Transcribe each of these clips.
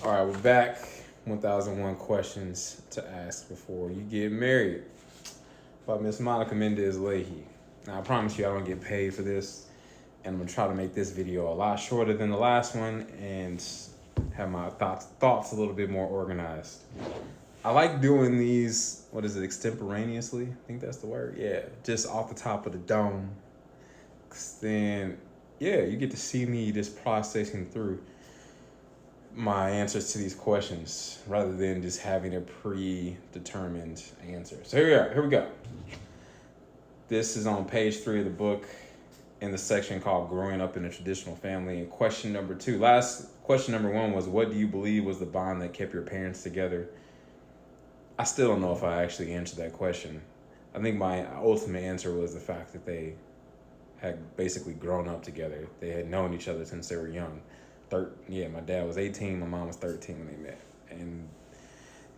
All right, we're back. 1001 questions to ask before you get married by Miss Monica Mendez Leahy. Now, I promise you, I don't get paid for this, and I'm gonna try to make this video a lot shorter than the last one and have my thoughts a little bit more organized. I like doing these. What is it? Extemporaneously? I think that's the word. Yeah, just off the top of the dome. 'Cause then, yeah, you get to see me just processing through my answers to these questions rather than just having a predetermined answer. So here we are. Here we go. This is on page 3 of the book in the section called Growing Up in a Traditional Family. And question number 2. Question number 1 was, what do you believe was the bond that kept your parents together? I still don't know if I actually answered that question. I think my ultimate answer was the fact that they had basically grown up together. They had known each other since they were young. My dad was 18, my mom was 13 when they met. And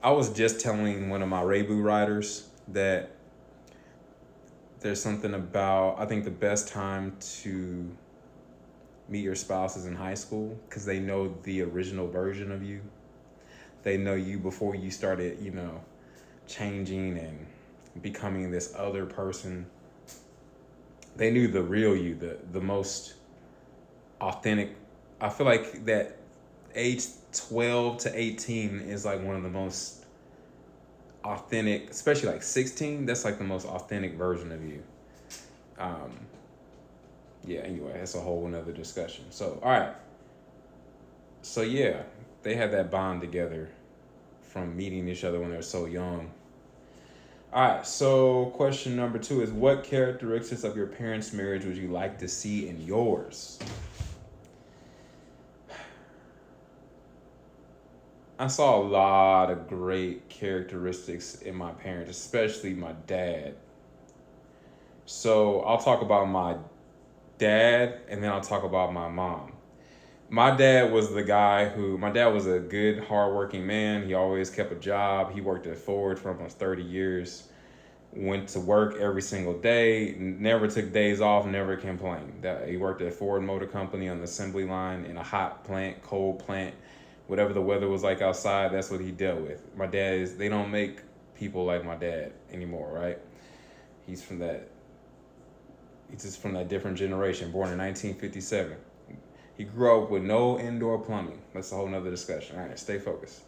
I was just telling one of my Rebu riders that there's something about, I think the best time to meet your spouse is in high school because they know the original version of you. They know you before you started, changing and becoming this other person. They knew the real you, the most authentic. I feel like that age 12 to 18 is like one of the most authentic, especially like 16. That's like the most authentic version of you. Anyway, that's a whole another discussion. So, all right. So, yeah, they had that bond together from meeting each other when they were so young. All right, so question number 2 is, what characteristics of your parents' marriage would you like to see in yours? I saw a lot of great characteristics in my parents, especially my dad. So I'll talk about my dad and then I'll talk about my mom. My dad was a good, hardworking man. He always kept a job. He worked at Ford for almost 30 years. Went to work every single day, never took days off, never complained. He worked at Ford Motor Company on the assembly line in a hot plant, cold plant. Whatever the weather was like outside, that's what he dealt with. They don't make people like my dad anymore, right? He's just from that different generation, born in 1957. He grew up with no indoor plumbing. That's a whole nother discussion. All right, stay focused.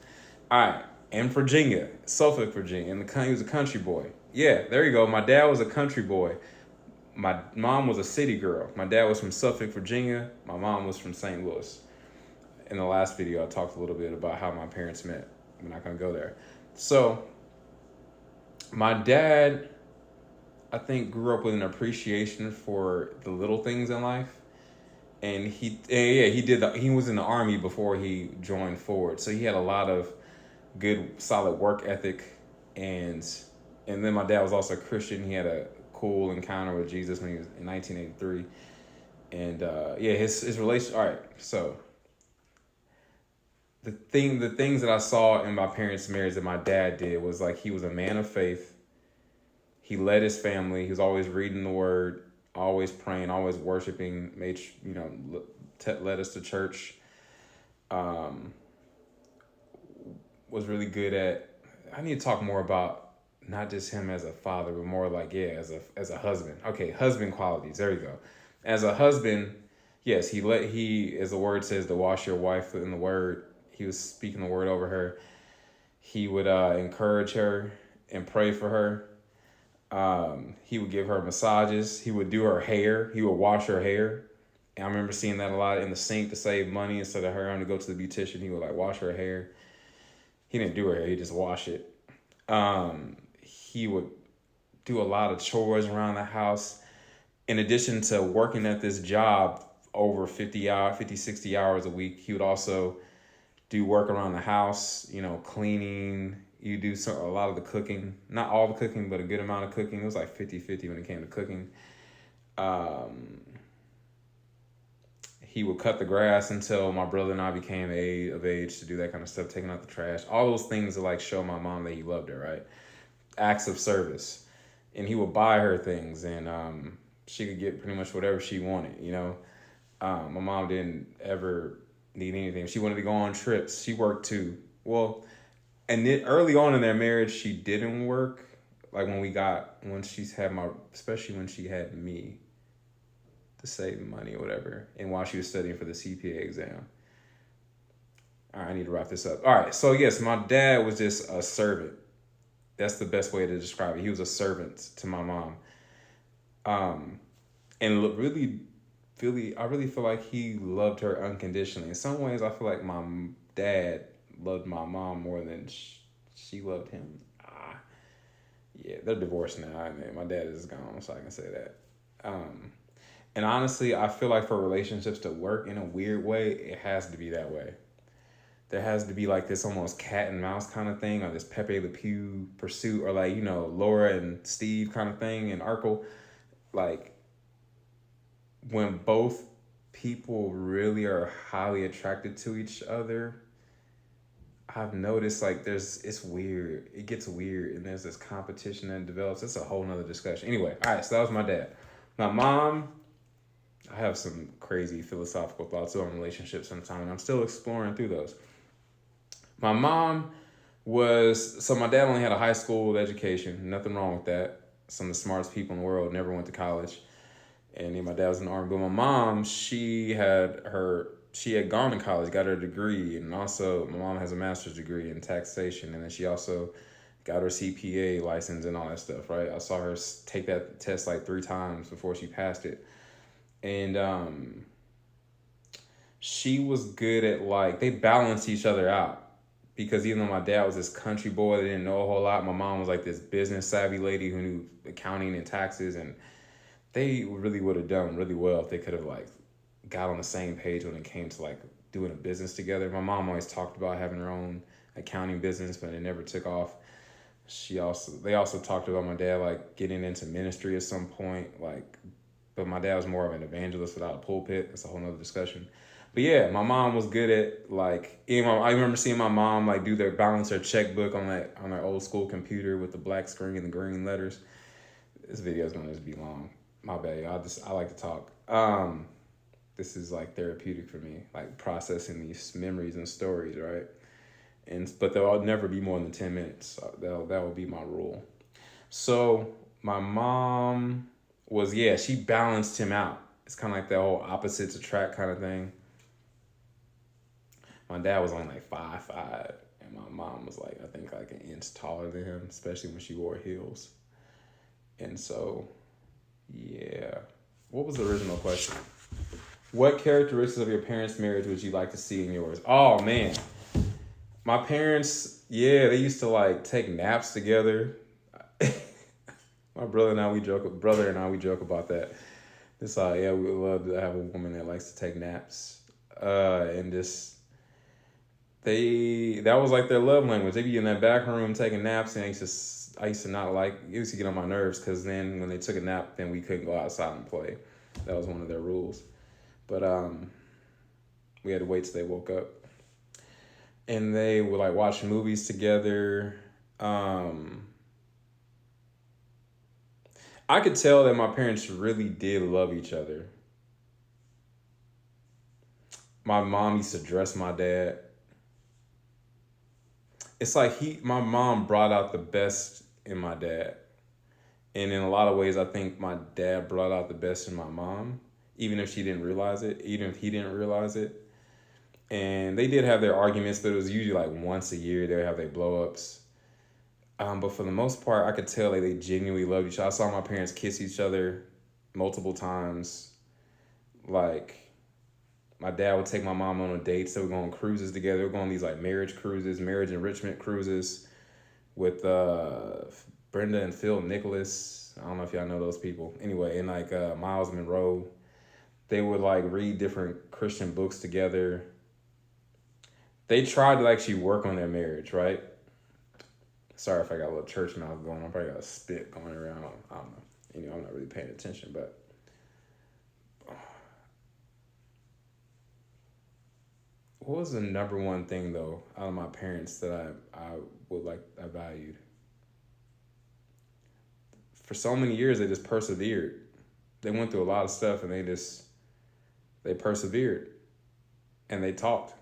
All right, in Virginia, Suffolk, Virginia, he was a country boy. Yeah, there you go. My dad was a country boy. My mom was a city girl. My dad was from Suffolk, Virginia. My mom was from St. Louis. In the last video, I talked a little bit about how my parents met. I'm not going to go there. So, my dad, I think, grew up with an appreciation for the little things in life. And he was in the Army before he joined Ford. So he had a lot of good, solid work ethic. And then my dad was also a Christian. He had a cool encounter with Jesus when he was in 1983. And his relation. All right, so the things that I saw in my parents' marriage that my dad did was like he was a man of faith. He led his family. He was always reading the word, always praying, always worshiping. Led us to church. Was really good at. I need to talk more about not just him as a father, but more like as a husband. Okay, husband qualities. There you go. As a husband, yes, he as the word says to wash your wife in the word. He was speaking the word over her. He would encourage her and pray for her. He would give her massages. He would do her hair. He would wash her hair. And I remember seeing that a lot in the sink to save money. Instead of her having to go to the beautician, he would like wash her hair. He didn't do her hair. He just washed it. He would do a lot of chores around the house. In addition to working at this job over 60 hours a week, he would also do work around the house, cleaning. You do a lot of the cooking. Not all the cooking, but a good amount of cooking. It was like 50-50 when it came to cooking. He would cut the grass until my brother and I became of age to do that kind of stuff, taking out the trash. All those things to like show my mom that he loved her, right? Acts of service. And he would buy her things, and she could get pretty much whatever she wanted, My mom didn't ever need anything. If she wanted to go on trips, she worked too. Well, and then early on in their marriage, she didn't work. Like when she's had especially when she had me to save money or whatever, and while she was studying for the CPA exam. All right, I need to wrap this up. All right, so yes, my dad was just a servant. That's the best way to describe it. He was a servant to my mom. And I really feel like he loved her unconditionally. In some ways, I feel like my dad loved my mom more than she loved him. Yeah, they're divorced now. I mean, my dad is gone, so I can say that. And honestly, I feel like for relationships to work in a weird way, it has to be that way. There has to be like this almost cat and mouse kind of thing, or this Pepe Le Pew pursuit, or like, Laura and Steve kind of thing, and Urkel. Like, when both people really are highly attracted to each other, I've noticed like it's weird. It gets weird, and there's this competition that develops. It's a whole nother discussion. Anyway, all right, so that was my dad. My mom, I have some crazy philosophical thoughts on relationships sometimes, and I'm still exploring through those. My mom so my dad only had a high school education. Nothing wrong with that. Some of the smartest people in the world never went to college. And then my dad was in the Army. But my mom, she had gone to college, got her degree. And also my mom has a master's degree in taxation. And then she also got her CPA license and all that stuff, right? I saw her take that test like 3 times before she passed it. And she was good at like, they balanced each other out. Because even though my dad was this country boy that didn't know a whole lot, my mom was like this business savvy lady who knew accounting and taxes, and they really would have done really well if they could have like got on the same page when it came to like doing a business together. My mom always talked about having her own accounting business, but it never took off. They also talked about my dad like getting into ministry at some point, but my dad was more of an evangelist without a pulpit. That's a whole nother discussion. But yeah, my mom was good at I remember seeing my mom like balance her checkbook on her old school computer with the black screen and the green letters. This video is gonna just be long. My bad. I like to talk. This is like therapeutic for me, like processing these memories and stories, right? But they'll never be more than 10 minutes. So that will be my rule. So my mom she balanced him out. It's kind of like that whole opposites attract kind of thing. My dad was only like 5'5", and my mom was like, I think like an inch taller than him, especially when she wore heels. And so, yeah. What was the original question? What characteristics of your parents' marriage would you like to see in yours? Oh, man. My parents, they used to like take naps together. My brother and I, we joke about that. We would love to have a woman that likes to take naps. That was like their love language. They'd be in that back room taking naps, and I used to not like, it used to get on my nerves, because then when they took a nap, then we couldn't go outside and play. That was one of their rules. But we had to wait till they woke up. And they would like watch movies together. I could tell that my parents really did love each other. My mom used to dress my dad. It's like my mom brought out the best in my dad. And in a lot of ways, I think my dad brought out the best in my mom, even if she didn't realize it, even if he didn't realize it. And they did have their arguments, but it was usually like once a year they would have their blow-ups. But for the most part, I could tell that they genuinely loved each other. I saw my parents kiss each other multiple times. Like, my dad would take my mom on dates. They would go on cruises together. They would go on these like marriage cruises, marriage enrichment cruises with Brenda and Phil Nicholas. I don't know if y'all know those people. Anyway, and like Miles Monroe. They would like read different Christian books together. They tried to actually work on their marriage, right? Sorry if I got a little church mouth going on. I probably got a spit going around. I don't know. I'm not really paying attention, but what was the number one thing though out of my parents that I valued? For so many years, they just persevered. They went through a lot of stuff, and they persevered. and they talked.